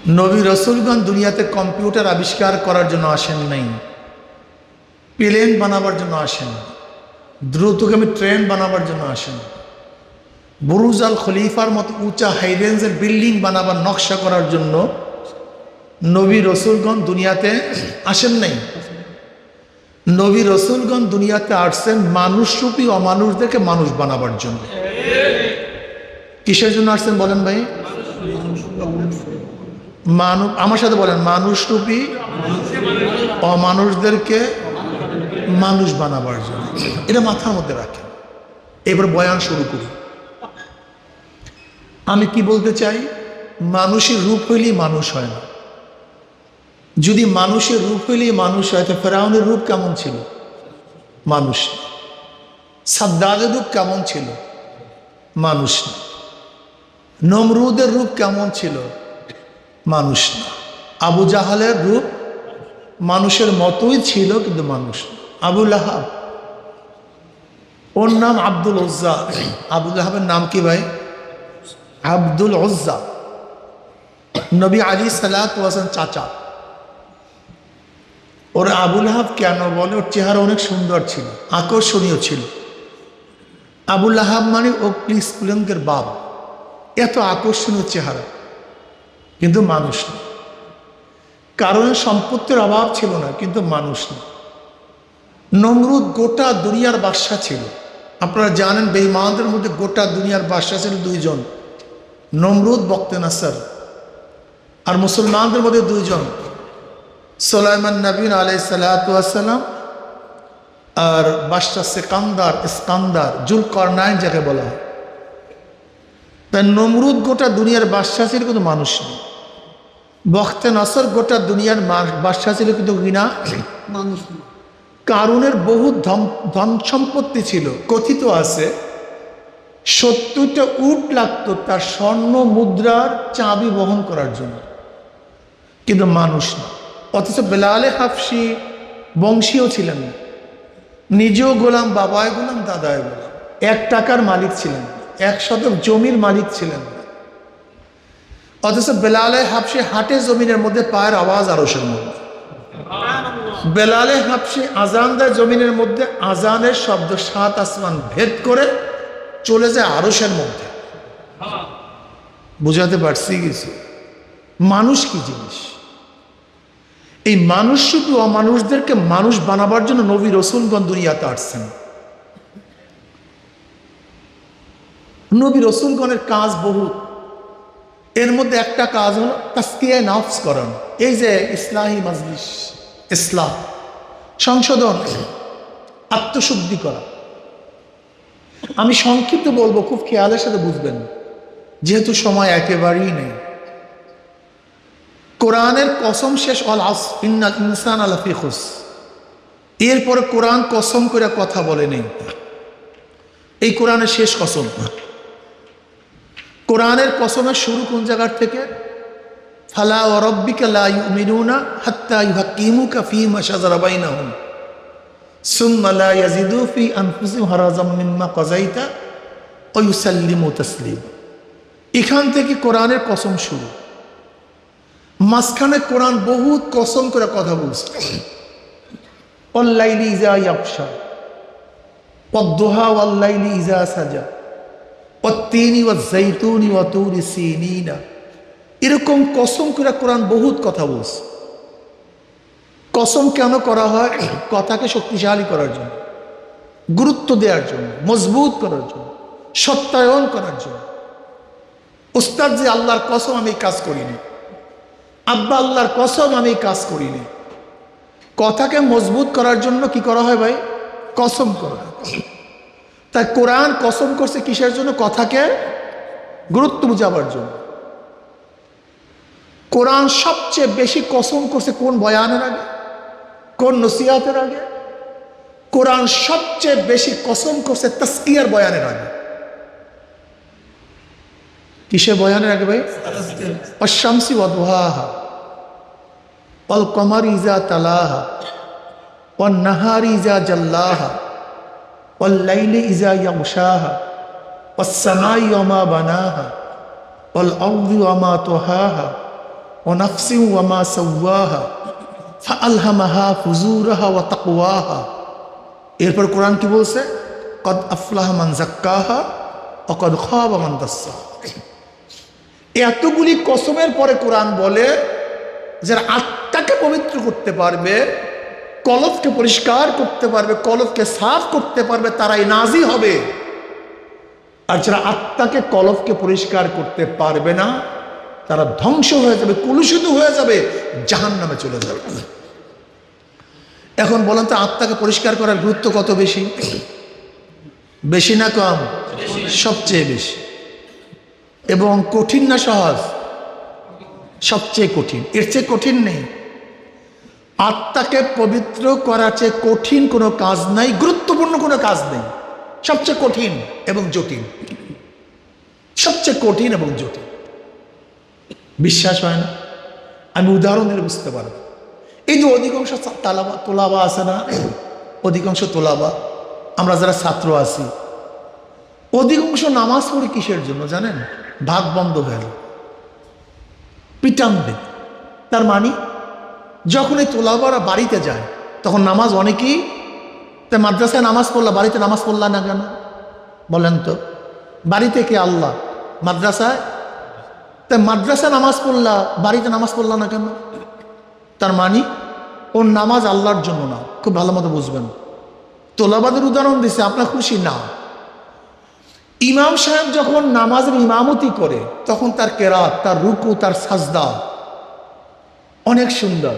নবী রসুলগণ দুনিয়াতে কম্পিউটার আবিষ্কার করার জন্য আসেন নাই, প্লেন বানাবার জন্য আসেন, দ্রুতগামী ট্রেন বানাবার জন্য আসেন, বুরুজ আল খলিফার মতো উঁচা হাইরেঞ্জের বিল্ডিং বানাবার নকশা করার জন্য নবী রসুলগণ দুনিয়াতে আসেন নাই। নবী রসুলগণ দুনিয়াতে আসছেন মানুষরূপী অমানুষদেরকে মানুষ বানাবার জন্য। কিসের জন্য আসছেন বলেন ভাই? মানুষ, আমার সাথে বলেন, মানুষরূপী অমানুষদেরকে মানুষ বানাবার জন্য। এটা মাথার মধ্যে রাখেন। এবার বয়ান শুরু করি। আমি কি বলতে চাই, মানুষের রূপ হইলেই মানুষ হয় না। যদি মানুষের রূপ হইলেই মানুষ হয়, তো ফেরাউনের রূপ কেমন ছিল? মানুষ। সাদ্দাদের রূপ কেমন ছিল? মানুষ না। নমরুদের রূপ কেমন ছিল? মানুষ না। আবু জাহালের রূপ মানুষের মতোই ছিল, কিন্তু মানুষ না। আবু লাহাব, ওর নাম আব্দুল উজ্জা। আবু লাহাবের নাম কি ভাই? আব্দুল উজ্জা। নবী আলী সাল্লাল্লাহু আলাইহি ওয়াসাল্লাম চাচা। ওর আবু লাহাব কেন বলে? ওর চেহারা অনেক সুন্দর ছিল, আকর্ষণীয় ছিল। আবু লাহাব মানে ও স্কুলের বাপ, এত আকর্ষণীয় চেহারা, কিন্তু মানুষ না। কারণ সম্পত্তির অভাব ছিল না, কিন্তু মানুষ না। নমরুদ গোটা দুনিয়ার বাদশা ছিল। আপনারা জানেন, বেঈমানদের মধ্যে গোটা দুনিয়ার বাদশা ছিল দুইজন, নমরুদ বখতে নাসর। আর মুসলমানদের মধ্যে দুইজন, সুলাইমান নবী আলাইহিস সালাতু ওয়াস সালাম আর বাদশা ইস্কান্দার, জুলকারনাইন যাকে বলা হয়। তাই নমরুদ গোটা দুনিয়ার বাদশা ছিল, কিন্তু মানুষ নেই। বখতে নাসর গোটা দুনিয়ার বাদশা ছিল, কিন্তু কিনা মানুষ নেই। কারুনের বহু ধন সম্পত্তি ছিল। কথিত আছে 70টা উট লাগতো তার স্বর্ণ মুদ্রার চাবি বহন করার জন্য, কিন্তু মানুষ না। অথচ বেলালে হাফসি বংশীয় ছিলেন না, নিজেও গোলাম, বাবায় গোলাম, দাদায় গোলাম। 1 টাকার মালিক ছিলেন, 1 শতক জমির মালিক ছিলেন না। অথচ বেলালে হাফসি হাটে জমিনের মধ্যে পায়ের আওয়াজ আরশের মধ্যে। বেলালে হাফসি আজান দেয় জমিনের মধ্যে, আজানের শব্দ 7 আসমান ভেদ করে চলে যায় আরশের মধ্যে। বুঝাতে পারছি কিছু? মানুষ কি জিনিস? এই মানুষরূপী অমানুষদেরকে মানুষ বানাবার জন্য নবী রসুলগণ দুনিয়াতে আসছেন। নবী রসুলগণের কাজ বহু, এর মধ্যে একটা কাজ হলো তাসকিয়া নফস করানো। এই যে ইসলাহি মাজলিস, ইসলাহ, সংশোধন, আত্মশুদ্ধি করা। আমি সংক্ষিপ্ত বলবো, খুব খেয়ালের সাথে বুঝবেন, যেহেতু সময় একেবারেই নেই। কোরআনের কসম শেষ, অল আসর ইন্নাল ইনসানা লাফি খুসর। এরপরে কোরআন কসম করে কথা বলে নেই, এই কোরআনের শেষ কসম। কোরআনের কসমের শুরু কোন জায়গার থেকে? ফালা ওয়া রাব্বিকা লা ইউমিনুনা হাত্তা ইউহাক্কিমুকা ফীমা শাজারা বাইনাহুম সুম্মা লা ইয়াজিদু ফি আনফুসিহিম হারাজাম মিম্মা কাযাইতা ওয়া ইউসাল্লিমু তাসলিমা। এখান থেকে কোরআনের কসম শুরু। মাঝখানে কোরআন বহুত কসম করে কথা বলছে। ওয়াল্লাইলি ইযা ইয়াগশা ওয়াদ-দুহা ওয়াল্লাইলি ইযা সাজা ওয়াত-তিনি ওয়াজ-যাইতুনি ওয়া তুরি সিনিনা। এরকম কসম করে কোরআন বহুত কথা বলছে। কসম কেন করা হয়? কথাকে শক্তিশালী করার জন্য, গুরুত্ব দেওয়ার জন্য, মজবুত করার জন্য, সত্যায়ন করার জন্য। উস্তাদ যে আল্লাহর কসম আমি কাজ করিনি, আব্বা আল্লাহর কসম আমি কাজ করিনি। কথাকে মজবুত করার জন্য কি করা হয় ভাই? কসম করা হয়। তাই কোরআন কসম করছে কিসের জন্য? কথাকে গুরুত্ব বুঝাবার জন্য। কোরআন সবচেয়ে বেশি কসম করছে কোন বয়ানের আগে, কোন নসিহতের আগে? কোরআন সবচেয়ে বেশি কসম করছে তাসকিয়ার বয়ানের আগে। কিসের বয়ানের আগে ভাই? আশ-শামসি ওয়া দুহাহা ওয়াল কমারি ইযা তালাহা ওয়ান নাহারি ইযা জাল্লাহা ওয়াল লাইলি ইযা ইয়াগশাহা ওয়াস সামাই ওয়া মা বানাহা ওয়াল আরদি ওয়া মা তুহাহা ওয়া নাফসিন ওয়া মা সাওয়াহা ফাআলহামাহা ফুজুরাহা ওয়া তাকওয়াহা। এরপর কোরআন কি বলছে? কদ আফলাহা মান যাক্কাহা ওয়া কদ খাবা মান দাসসাহা। এতগুলি কসমের পরে কোরআন বলে যারা আত্মাকে পবিত্র করতে পারবে, কলবকে পরিষ্কার করতে পারবে, কলবকে সাফ করতে পারবে, তারাই নাজি হবে। আর যারা আত্মাকে কলবকে পরিষ্কার করতে পারবে না, তারা ধ্বংস হয়ে যাবে, কলুষিত হয়ে যাবে, জাহান্নামে চলে যাবে। এখন বলেন তো, আত্মাকে পরিষ্কার করার গুরুত্ব কত বেশি? বেশি না কম? সবচেয়ে বেশি। এবং কঠিন না সহজ? সবচেয়ে কঠিন। এর চেয়ে কঠিন নেই। আত্মাকে পবিত্র করার চেয়ে কঠিন কোনো কাজ নাই, গুরুত্বপূর্ণ কোনো কাজ নেই। সবচেয়ে কঠিন এবং জটিল, সবচেয়ে কঠিন এবং জটিল। বিশ্বাস হয় না? আমি উদাহরণ দিলে বুঝতে পারবো। এই যে অধিকাংশ তোলাবা আছে না, অধিকাংশ তোলাবা, আমরা যারা ছাত্র আছি, অধিকাংশ নামাজ পড়ি কিসের জন্য জানেন? ভাগ বন্ধ হয়ে গেল, পিটান দেন। তার মানে যখন এই তোলাবারা বাড়িতে যায় তখন নামাজ অনেকেই, তাই মাদ্রাসায় নামাজ পড়লা, বাড়িতে নামাজ পড়লা না কেন বলেন তো? বাড়িতে কে আল্লাহ, মাদ্রাসায়? তাই মাদ্রাসায় নামাজ পড়লা, বাড়িতে নামাজ পড়লা না কেন? তার মানে ওর নামাজ আল্লাহর জন্য না। খুব ভালো মতো বুঝবেন। তোলাবাদের উদাহরণ দিচ্ছে, আপনার খুশি না? ইমাম সাহেব যখন নামাজের ইমামতি করে তখন তার কেরাত, তার রুকু, তার সাজদা অনেক সুন্দর।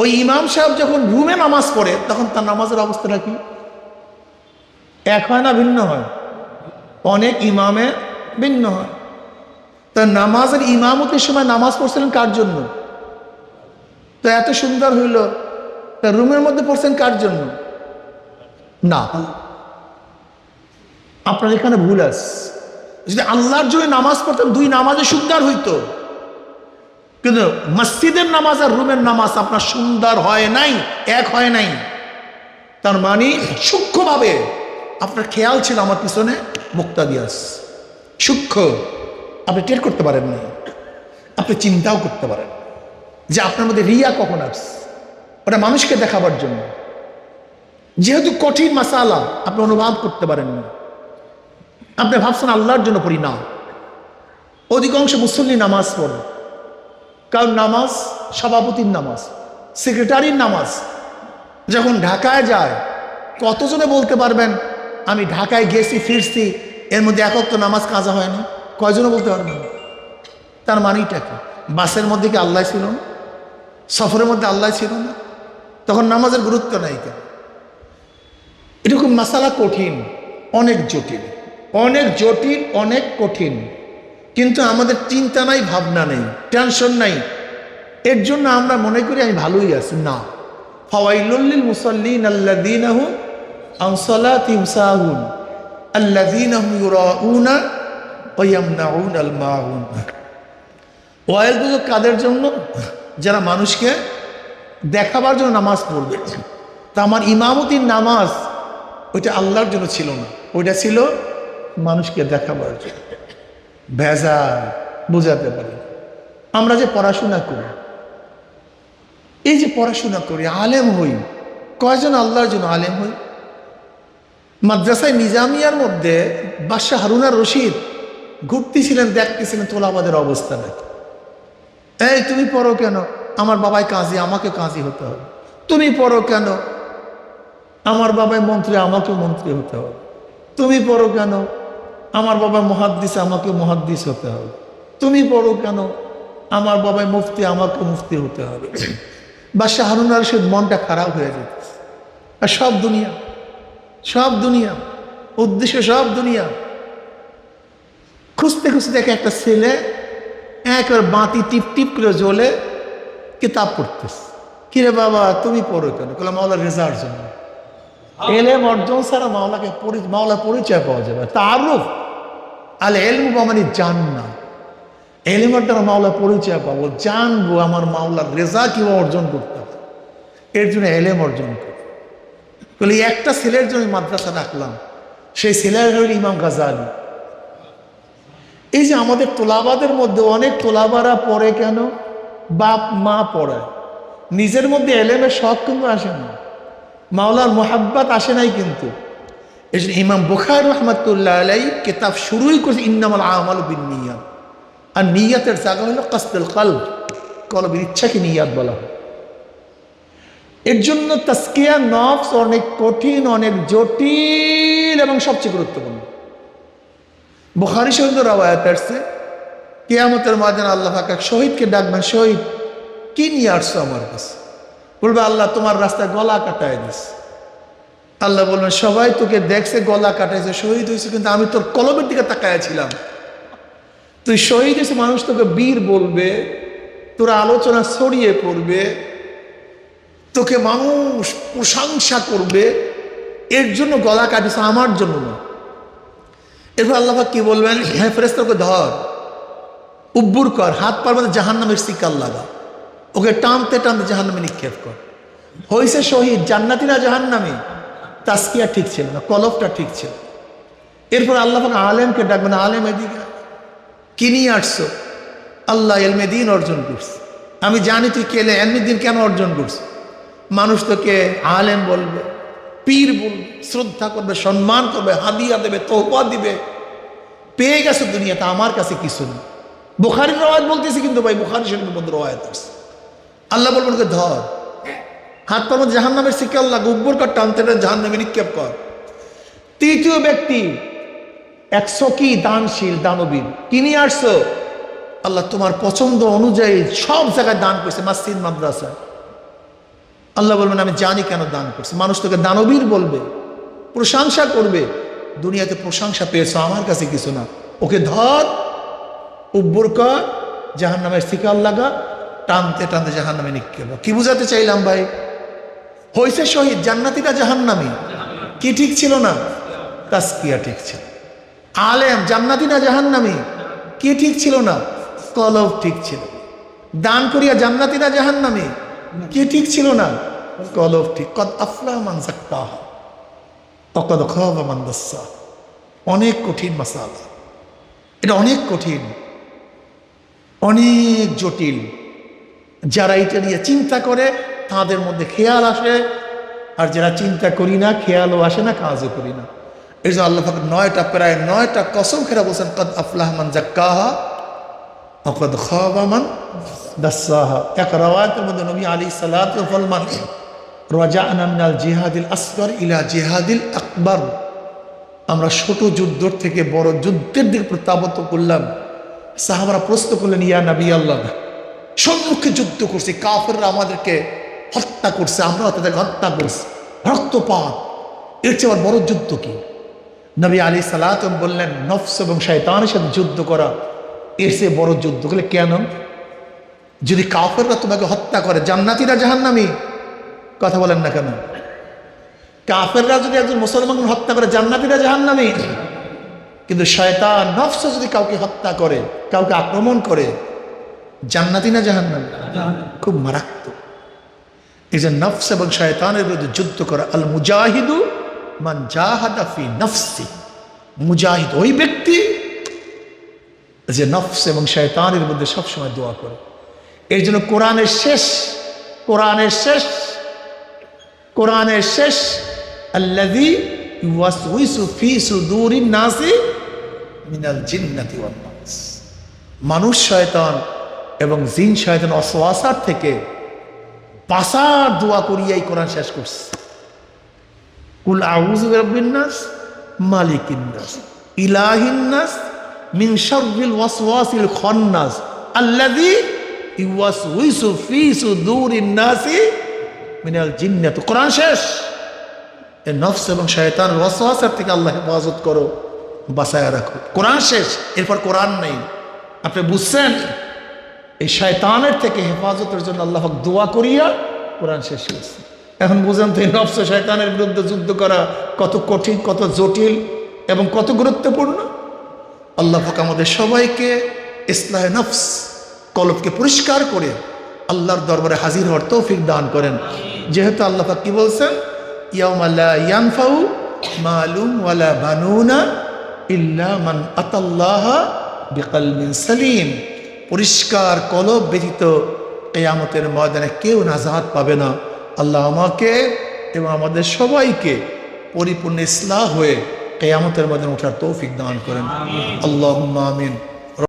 ওই ইমাম সাহেব যখন রুমে নামাজ পড়ে তখন তার নামাজের অবস্থাটা কি? এক হয় না ভিন্ন হয়? অনেক ইমামে ভিন্ন হয়। তার নামাজের ইমামতির সময় নামাজ পড়ছিলেন কার জন্য? তো এত সুন্দর হইল, তার রুমের মধ্যে পড়ছেন কার জন্য? না, আপনার এখানে ভুল আছে। যদি আল্লাহর জন্য নামাজ পড়তেন দুই নামাজে সুন্দর হইতো, কিন্তু মসজিদের নামাজ আর রুমের নামাজ আপনার সুন্দর হয় নাই, এক হয় নাই। তার মানে সূক্ষ্মভাবে আপনার খেয়াল ছিল আমার পিছনে মুক্তাদিয়াস, সূক্ষ্ম, আপনি টের করতে পারেন না, আপনি চিন্তাও করতে পারেন যে আপনার মধ্যে রিয়া কখন আসছে। ওটা মানুষকে দেখাবার জন্য, যেহেতু কঠিন মাসালা আপনি অনুভব করতে পারেন না। আপনি ভাবছেন আল্লাহর জন্য পড়ি না। অধিকাংশ মুসল্লি নামাজ পড়ে, কারণ নামাজ সভাপতির নামাজ, সেক্রেটারির নামাজ। যখন ঢাকায় যায়, কতজনে বলতে পারবেন আমি ঢাকায় গেছি ফিরছি এর মধ্যে একক তো নামাজ কাজা হয় না? কয়জনে বলতে পারবেন? তার মানেটা কি? বাসের মধ্যে কি আল্লাহ ছিল না? সফরের মধ্যে আল্লাহ ছিল না? তখন নামাজের গুরুত্ব নাই কেন? এরকম মাসালা কঠিন, অনেক জটিল, অনেক জটিল, অনেক কঠিন। কিন্তু আমাদের চিন্তা নাই, ভাবনা নেই, টেনশন নাই। এর জন্য আমরা মনে করি আমি ভালোই আছি। না, ফাওয়াইলুল লিল মুসাল্লিন আল্লাযীনা হুম আন সালাতিহিম সাহুন আল্লাযীনা হুম ইউরাউনা ওয়া ইয়ামনাউনাল মাউন। ওয়াইল তো কাদের জন্য? যারা মানুষকে দেখাবার জন্য নামাজ পড়বে। তা আমার ইমামতির নামাজ ওইটা আল্লাহর জন্য ছিল না, ওইটা ছিল মানুষকে দেখাবার জন্য। ভেজাল বোঝাতে পারি। আমরা যে পড়াশোনা করি, এই যে পড়াশোনা করি, আলেম হই, কয়জন আল্লাহর জন্য আলেম হই? মাদ্রাসায় নিজামিয়ার মধ্যে বাদশাহ হারুন আর রশিদ ঘুরতেছিলেন, দেখতেছিলেন তোলাবাদের অবস্থা নাকি। এই তুমি পড়ো কেন? আমার বাবাই কাজী, আমাকে কাজী হতে হবে। তুমি পড়ো কেন? আমার বাবাই মন্ত্রী, আমাকে মন্ত্রী হতে হবে। তুমি পড়ো কেন? আমার বাবা মুহাদ্দিস, আমাকে মুহাদ্দিস হতে হবে। তুমি পড়ো কেন? আমার বাবাই মুফতি, আমাকে মুফতি হতে হবে। বাদশাহ হারুন আর রশিদ মনটা খারাপ হয়ে যেত। আর সব দুনিয়া, সব দুনিয়া, উদ্দেশ্য সব দুনিয়া। খুঁজতে খুঁজতে দেখে একটা ছেলে একবার বাতি টিপ টিপ করে জ্বলে কিতাব পড়তেছে। কিরে বাবা তুমি পড়ো কেন? বলে মাওলার রেজার জন্য। এলেম অর্জন ছাড়া মাওলা পরিচয় পাওয়া যাবে। তারুফ আল ইলমু মানে জাননা, এলেমের দ্বারা মাওলা পরিচয় পাবো, জানবো আমার মাওলার রেজা কিভাবে অর্জন করতে হবে। এর জন্য এলেম অর্জন করি। বলে একটা ছেলের জন্য মাদ্রাসা রাখলাম, সেই ছেলের হল ইমাম গাজালি। এই যে আমাদের তোলাবাদের মধ্যে অনেক তোলাবারা পড়ে কেন? বাপ মা পড়ায়, নিজের মধ্যে এলেমের শখ কিন্তু আসে না, মাওলার মোহাব্বত আসে নাই। কিন্তু এই জন্য ইমাম বুখারী রহমাতুল্লাহ আলাইহি কিতাব শুরুই করেছে ইন্নামাল আমালু বিন্নিয়াত, আর নিয়াতের জায়গা হলো কাসদুল কলব, কলবের ইচ্ছাকে নিয়াত বলা হয়। এর জন্য তাজকিয়া নফস অনেক কঠিন, অনেক জটিল এবং সবচেয়ে গুরুত্বপূর্ণ। বুখারী শরীফে রওয়ায়াত আসছে, কিয়ামতের ময়দানে আল্লাহ পাক এক শহীদকে ডাকবেন, শহীদ কি নিয়ে আসছো আমার কাছে? বলবে আল্লাহ তোমার রাস্তায় গলা কাটায় দিস। আল্লাহ বলবেন সবাই তোকে দেখছে গলা কাটাইছে, শহীদ হয়েছে, কিন্তু আমি তোর কলবের দিকে তাকায়াছিলাম। তুই শহীদ হয়েছে, মানুষ তোকে বীর বলবে, তোর আলোচনা ছড়িয়ে পড়বে, তোকে মানুষ প্রশংসা করবে, এর জন্য গলা কাটিস, আমার জন্য না। এরপর আল্লাহ পাক কি বলবেন? হ্যাঁ ফেরেশতাকে ধর, উব্বুর কর, হাত পার মধ্যে জাহান্নামের শিকার লাগা, ওকে টানতে টানতে জাহান্নামে নিক্ষেপ কর। হয়েছে শহীদ, জান্নাতীরা জাহান্নামী। তাজকিয়া ঠিক ছিল না, কলবটা ঠিক ছিল। এরপর আল্লাহ পাক আলেমকে ডাকবেন, আলেম এদিকে কি নিয়ে আসছো? আল্লাহ ইলমে দ্বীন অর্জন করছে। আমি জানি তুই কেলে ইলমে দ্বীন কেন অর্জন করছিস। মানুষ তোকে আলেম বলবে, পীর বলবে, শ্রদ্ধা করবে, সম্মান করবে, হাদিয়া দেবে, তোহফা দিবে, পেয়ে গেছে দুনিয়াতে, আমার কাছে কিছু নেই। বুখারীর রওয়ায়াত বলতেছি, কিন্তু ভাই বুখারী শরীফের মধ্যে রওয়ায়াত আছে। আল্লাহ বলবেন ওকে ধর, হাত পা মধ্যে জাহান্নামের শিকার লাগা, উব্বর কর, টানতে টানতে জাহান্নামে নিক্ষেপ কর। তৃতীয় ব্যক্তি 100 কি দানশীল দানবীর, কি নিয়ে আসছো? আল্লাহ তোমার পছন্দ অনুযায়ী সব জায়গায় দান করছে, মসজিদ মাদ্রাসা। আল্লাহ বলবেন আমি জানি কেন দান করছে। মানুষ তোকে দানবীর বলবে, প্রশংসা করবে, দুনিয়াতে প্রশংসা পেয়েছ, আমার কাছে কিছু না। ওকে ধর, উব্বর কর, জাহান্নামের শিকার লাগা, টানতে টানতে জাহান্নামে নিক্ষেপ। কি বুঝাতে চাইলাম ভাই? হয়েছে শহীদ, জান্নাতীরা জাহান্নামী। কি ঠিক ছিল না? তাজকিয়া ঠিক ছিল। আলেম জান্নাতীরা জাহান্নামী, কি ঠিক ছিল না? কলব ঠিক ছিল। দান করিয়া জান্নাতীরা জাহান্নামী, কি ঠিক ছিল না? কলব ঠিক। কদ আফলাহা মান যাক্কাহা ওয়া কদ খাবা মান দাসসাহা। অনেক কঠিন মাসালা, এটা অনেক কঠিন, অনেক জটিল। যারা এটা নিয়ে চিন্তা করে তাদের মধ্যে খেয়াল আসে, আর যারা চিন্তা করি না, খেয়ালও আসে না, কাজও করি না। এই জন্য আল্লাহ পাক প্রায় 9টা কসম খেরা বলছেন, কদ আফলাহা মান যাক্কাহা ওয়া কদ খাবা মান দাসসাহা। এক রাওয়ায়াতের মধ্যে নবী আলাইহিস সালাতু ওয়া ফরমান, রাজা'না মিনাল জিহাদিল আসগর ইলা জিহাদিল আকবার। আমরা ছোট যুদ্ধ থেকে বড় যুদ্ধের দিকে প্রত্যাবর্তন করলাম। সাহাবারা প্রশ্ন করলেন, ইয়া নবী আল্লাহ, সম্মুখে যুদ্ধ করছে, কাফেররা আমাদেরকে হত্যা করছে, আমরাও তাদেরকে হত্যা করছি, রক্তপাত, এর চেয়ে আবার বড় যুদ্ধ কি? নবী আলাইহিস সালাতু বললেন, নফস এবং শয়তানের সাথে যুদ্ধ করা এর চেয়ে বড় যুদ্ধ। বলে কেন? যদি কাফেররা তোমাকে হত্যা করে, জান্নাতীরা জাহান্নামী, কথা বলেন না কেন? কাফেররা যদি একজন মুসলমান হত্যা করে, জান্নাতীরা জাহান্নামী। কিন্তু শয়তান নফস যদি কাউকে হত্যা করে, কাউকে আক্রমণ করে, জান্নাতি না জাহান্নামী? খুব মারাত্মক। এই যে নফস এবং শয়তানের বিরুদ্ধে যুদ্ধ করা, আল মুজাহিদু মান জাহাদা ফি নফসি। মুজাহিদ ওই ব্যক্তি যে নফস এবং শয়তানের মধ্যে সবসময় দোয়া করে। এই জন্য কোরআনের শেষ আল্লাযী ইউওয়াসউইসু ফি সুদুরিন নাসি মিনাল জিন্নাতি ওয়ান নাস। মানুষ শয়তান এবং জিন শয়তান ওয়াসওয়াসার থেকে বাঁচার দোয়া করিয়াই কোরআন শেষ করছে। কুল আউযু বিরাব্বিন নাস, মালিকিন নাস, ইলাহিন নাস, মিন শাররিল ওয়াসওয়াসিল খান্নাস আল্লাযী ইউওয়াসউইসু ফি সুদুরিন নাসি মিনাল জিন্নাতি। কোরআন শেষ। এই নফস এবং শয়তানের ওয়াসওয়াসার থেকে আল্লাহ হেফাজত করো, বাঁচায় রাখো। কোরআন শেষ, এরপর কোরআন নেই। আপনি বুঝছেন? এই শয়তানের থেকে হেফাজতের জন্য আল্লাহ দোয়া করিয়া কোরআন শেষ করছে। এখন বুঝেন তো এই নফস শয়তানের বিরুদ্ধে যুদ্ধ করা কত কঠিন, কত জটিল এবং কত গুরুত্বপূর্ণ। আল্লাহ পাক আমাদের সবাইকে ইসলাহে নফস, কলবকে পরিষ্কার করে আল্লাহর দরবারে হাজির হওয়ার তৌফিক দান করেন। যেহেতু আল্লাহ পাক কি বলছেন, ইয়াউমা লা ইয়ানফাউ মালুন ওয়ালা বানুনা ইল্লা মান আতাল্লাহা বিকলবিন সালিম। পরিষ্কার কলব ব্যতীত কিয়ামতের ময়দানে কেউ নাজাত পাবে না। আল্লাহ আমাকে এবং আমাদের সবাইকে পরিপূর্ণ ইসলাহ হয়ে কিয়ামতের ময়দানে ওঠার তৌফিক দান করেন। আল্লাহুম্মা আমিন।